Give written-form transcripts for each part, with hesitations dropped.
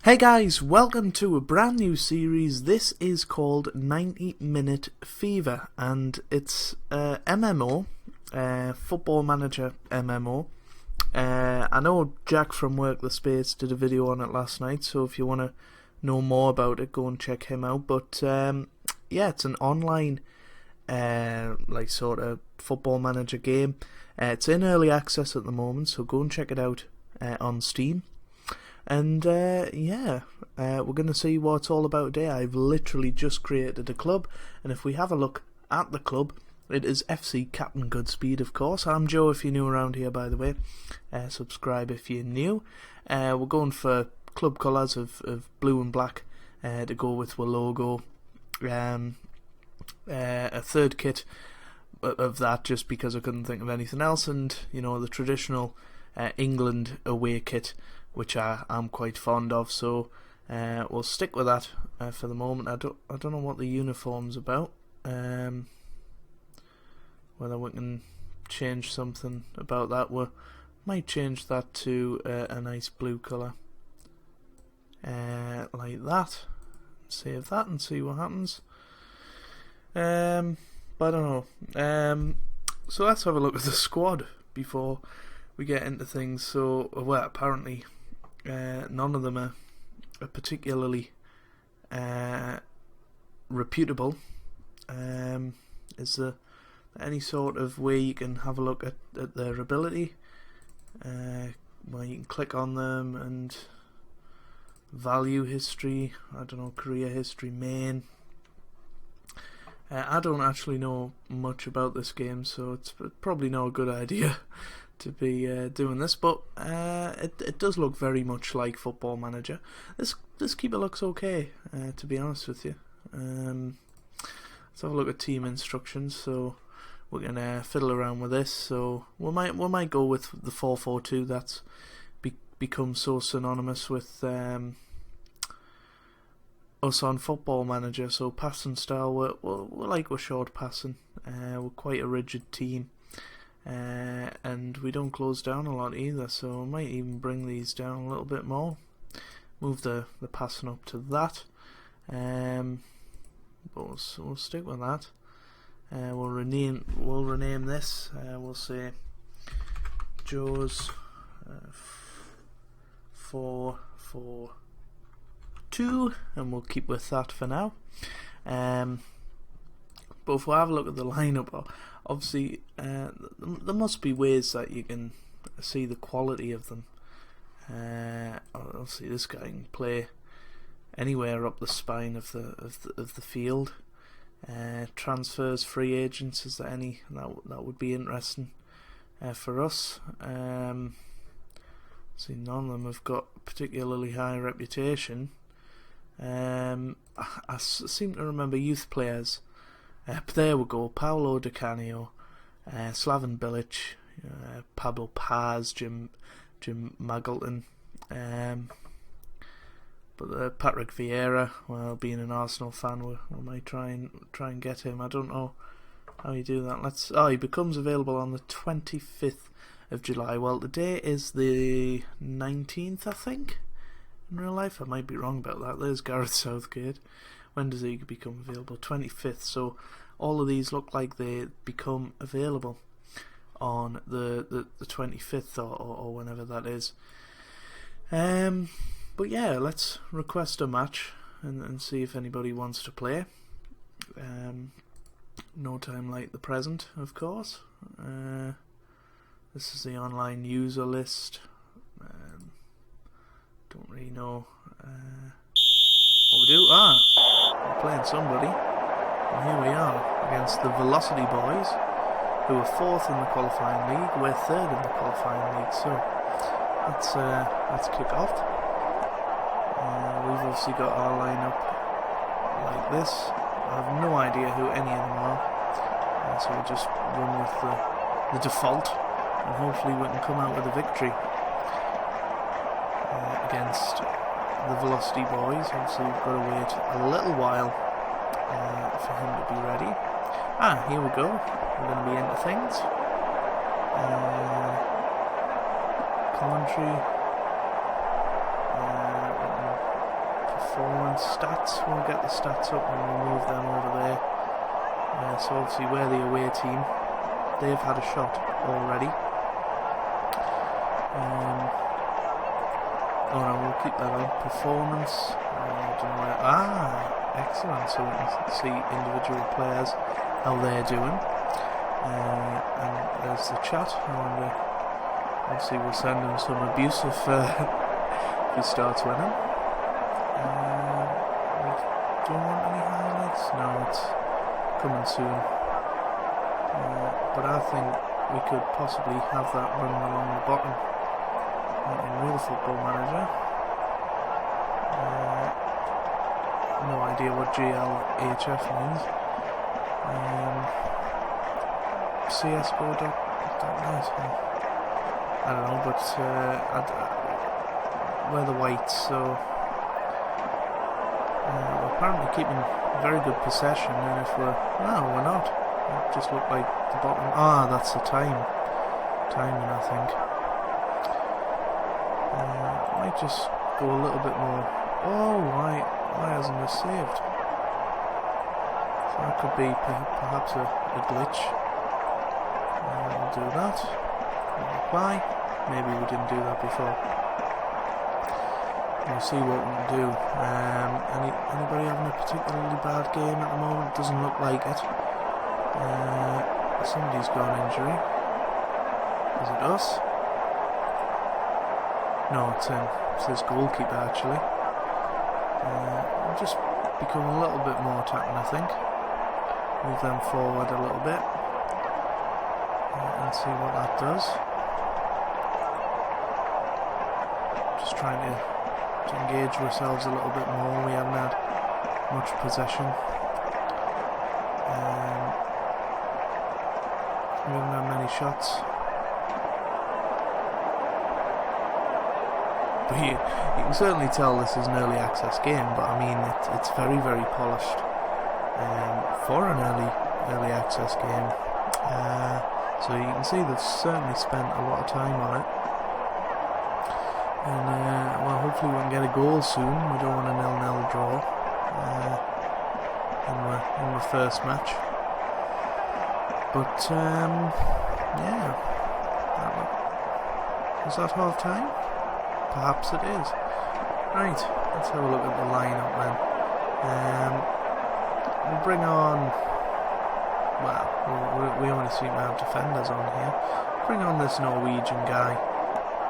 Hey guys, welcome to a brand new series. This is called 90 Minute Fever and it's MMO, Football Manager MMO. I know Jack from Work the Space did a video on it last night, so if you want to know more about it, go and check him out. But yeah, it's an online sort of Football Manager game. It's in early access at the moment, so go and check it out on Steam. And we're going to see what it's all about today. I've literally just created a club, and if we have a look at the club, it is FC Captain Goodspeed, of course. I'm Joe, if you're new around here, by the way. Subscribe if you're new. We're going for club colours of blue and black to go with our logo. A third kit of that, just because I couldn't think of anything else, and the traditional England away kit, which I'm quite fond of, so we'll stick with that for the moment. I don't know what the uniform's about, whether we can change something about that. We might change that to a nice blue colour, like that. Save that and see what happens. But I don't know. So let's have a look at the squad before we get into things. So, well, apparently none of them are particularly reputable. Is there any sort of way you can have a look at their ability? Well, you can click on them and value history, I don't know, career history, main. I don't actually know much about this game, so it's probably not a good idea to be doing this, but it does look very much like Football Manager. This keeper looks okay, to be honest with you. Let's have a look at team instructions. So we're gonna fiddle around with this. So we might go with the 4-4-2. That's become so synonymous with us on Football Manager. So passing style, we're short passing. We're quite a rigid team. And we don't close down a lot either, so I might even bring these down a little bit more. Move the passing up to that. But we'll stick with that. We'll rename this. We'll say Joe's 4-4-2, and we'll keep with that for now. But if we have a look at the lineup, obviously there must be ways that you can see the quality of them. Obviously this guy can play anywhere up the spine of the field. Transfers, free agents, is there any that would be interesting for us? See, none of them have got a particularly high reputation. I seem to remember youth players. But there we go, Paolo Di Canio, Slaven Bilic, Pablo Paz, Jim Maggleton, but Patrick Vieira, well, being an Arsenal fan, we might try and get him. I don't know how you do that. He becomes available on the 25th of July. Well, today is the 19th, I think, in real life. I might be wrong about that. There's Gareth Southgate. When does he become available? 25th. So all of these look like they become available on the 25th or whenever that is. But yeah, let's request a match and see if anybody wants to play. No time like the present, of course. This is the online user list. Don't really know what we do. We're playing somebody, and here we are against the Velocity Boys, who are 4th in the qualifying league. We're 3rd in the qualifying league, so let's kick off. We've obviously got our lineup like this. I have no idea who any of them are, so we'll just run with the default, and hopefully we can come out with a victory against the Velocity Boys. Obviously we've got to wait a little while for him to be ready. Here we go. We're going to be into things. Commentary. performance stats. We'll get the stats up and we'll move them over there. So obviously we're the away team. They've had a shot already. Oh no, we'll keep that on. Performance. Don't know where, excellent. So we can see individual players, how they're doing. And there's the chat. Obviously we'll send him some abuse if he starts winning. Do I want any highlights? No, it's coming soon. But I think we could possibly have that running along the bottom in Real Football Manager. No idea what GLHF means. CSGO.net. I don't know, but we're the whites, so we're apparently keeping very good possession, and if we're not. It just looked like the bottom. That's the timing, I think. Might just go a little bit more. Why hasn't this saved? So that could be perhaps a glitch. We'll do that. Why? Maybe we didn't do that before. We'll see what we can do. Anybody having a particularly bad game at the moment? Doesn't look like it. Somebody's got an injury. Is it us? No, it's him. It's his goalkeeper actually. We'll just become a little bit more attacking, I think. Move them forward a little bit. And see what that does. Just trying to engage ourselves a little bit more. We haven't had much possession. We haven't had many shots. But you can certainly tell this is an early access game, but I mean it's very, very polished for an early access game. So you can see they've certainly spent a lot of time on it. And well, hopefully we can get a goal soon. We don't want a 0-0 draw in the first match. But yeah, is that half time? Perhaps it is. Right, let's have a look at the lineup then. We'll bring on. Well, we only seem to have defenders on here. Bring on this Norwegian guy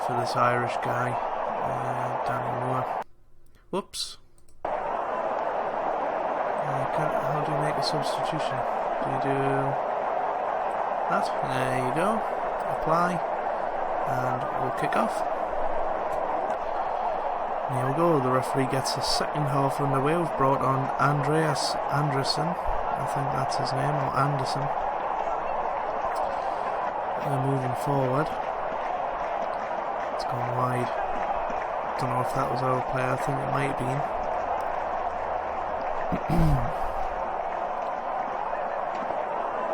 for this Irish guy, Danny Moore. Whoops. How do you make a substitution? Do you do that? There you go. Apply, and we'll kick off. Here we go. The referee gets the second half underway. We've brought on Andreas Andersson. I think that's his name, or Anderson. They're moving forward. It's gone wide. Don't know if that was our player. I think it might have been.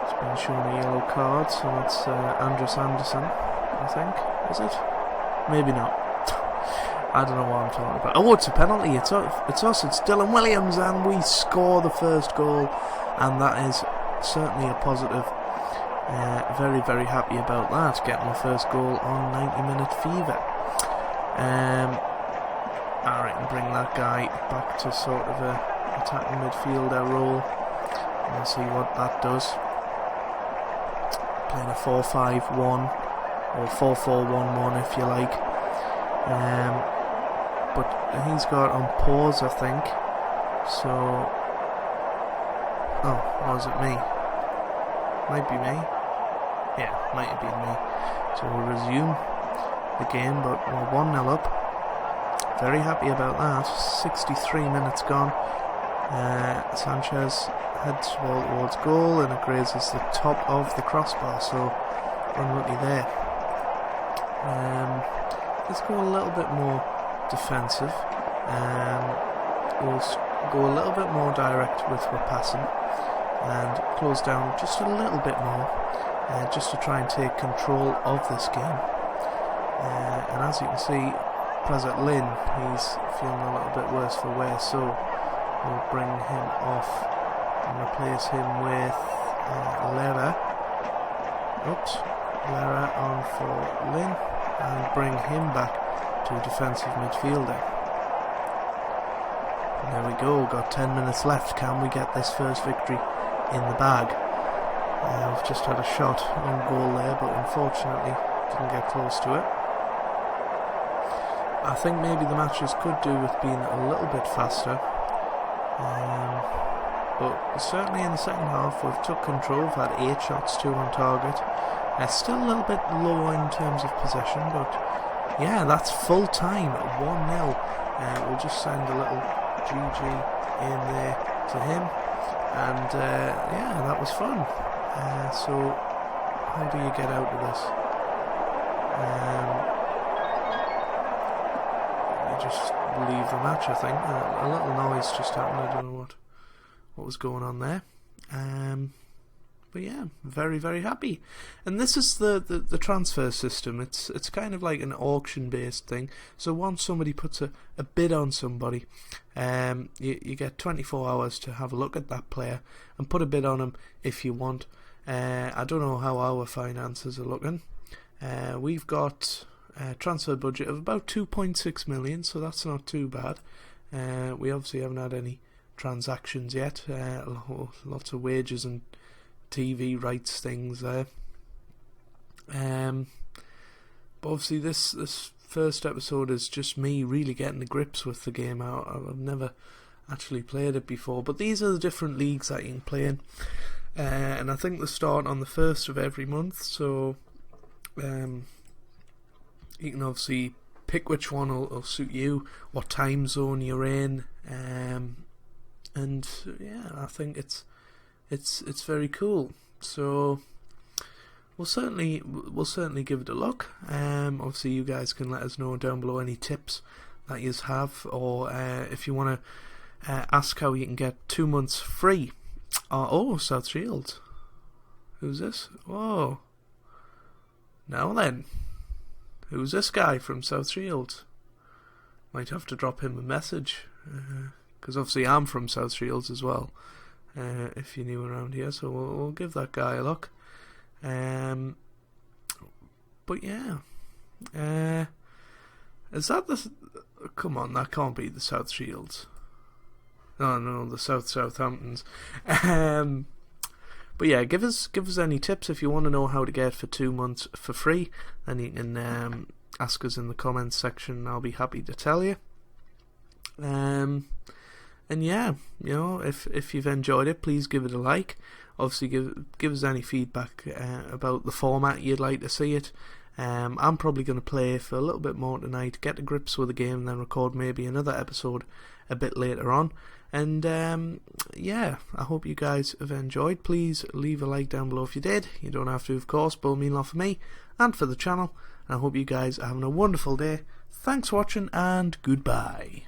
It's been shown a yellow card, so it's Andreas Andersson, I think. Is it? Maybe not. I don't know what I'm talking about. Oh, it's a penalty. It's us. It's Dylan Williams, and we score the first goal, and that is certainly a positive. Very, very happy about that. Getting the first goal on 90-minute fever. Alright, and bring that guy back to sort of a attacking midfielder role. And we'll see what that does. Playing a 4-5-1 or 4-4-1-1 if you like. But he's got on pause, I think. So, or is it me? Might be me. Yeah, might have been me. So we'll resume the game, but we're 1-0 up. Very happy about that. 63 minutes gone. Sanchez heads towards goal and it grazes the top of the crossbar, so unlucky there. Let's go a little bit more defensive. We'll go a little bit more direct with our passing and close down just a little bit more, just to try and take control of this game. And as you can see, Prezat Lin, he's feeling a little bit worse for wear, so we'll bring him off and replace him with Lera. Oops, Lera on for Lin, and bring him back to a defensive midfielder. There we go, got 10 minutes left. Can we get this first victory in the bag? We've just had a shot on goal there, but unfortunately didn't get close to it. I think maybe the matches could do with being a little bit faster, but certainly in the second half we've took control. We've had 8 shots, 2 on target. Still a little bit low in terms of possession, but yeah, that's full time, 1-0. We'll just send a little GG in there to him, and yeah, that was fun. So how do you get out of this? You just leave the match, I think. A little noise just happened. I don't know what was going on there. But yeah, very, very happy. And this is the transfer system. It's kind of like an auction-based thing. So once somebody puts a bid on somebody, you get 24 hours to have a look at that player and put a bid on him if you want. I don't know how our finances are looking. We've got a transfer budget of about 2.6 million, so that's not too bad. We obviously haven't had any transactions yet. Lots of wages and TV rights things there. But obviously this first episode is just me really getting the grips with the game. I've never actually played it before, but these are the different leagues that you can play in, and I think they start on the 1st of every month, so you can obviously pick which one will suit you, what time zone you're in, and yeah, I think it's very cool. So we'll certainly give it a look. Obviously you guys can let us know down below any tips that you have, or if you want to ask how you can get 2 months free. Oh, South Shields. Who's this? Oh, now then, who's this guy from South Shields? Might have to drop him a message, because obviously I'm from South Shields as well, if you're new around here, so we'll give that guy a look. But yeah, is that the... Come on, that can't be the South Shields. No, the Southamptons. But yeah, give us any tips if you want to know how to get for 2 months for free. Then you can ask us in the comments section. I'll be happy to tell you. And yeah, you know, if you've enjoyed it, please give it a like. Obviously, give us any feedback about the format you'd like to see it. I'm probably going to play for a little bit more tonight, get to grips with the game, and then record maybe another episode a bit later on. And yeah, I hope you guys have enjoyed. Please leave a like down below if you did. You don't have to, of course, but it'll mean a lot for me and for the channel. And I hope you guys are having a wonderful day. Thanks for watching, and goodbye.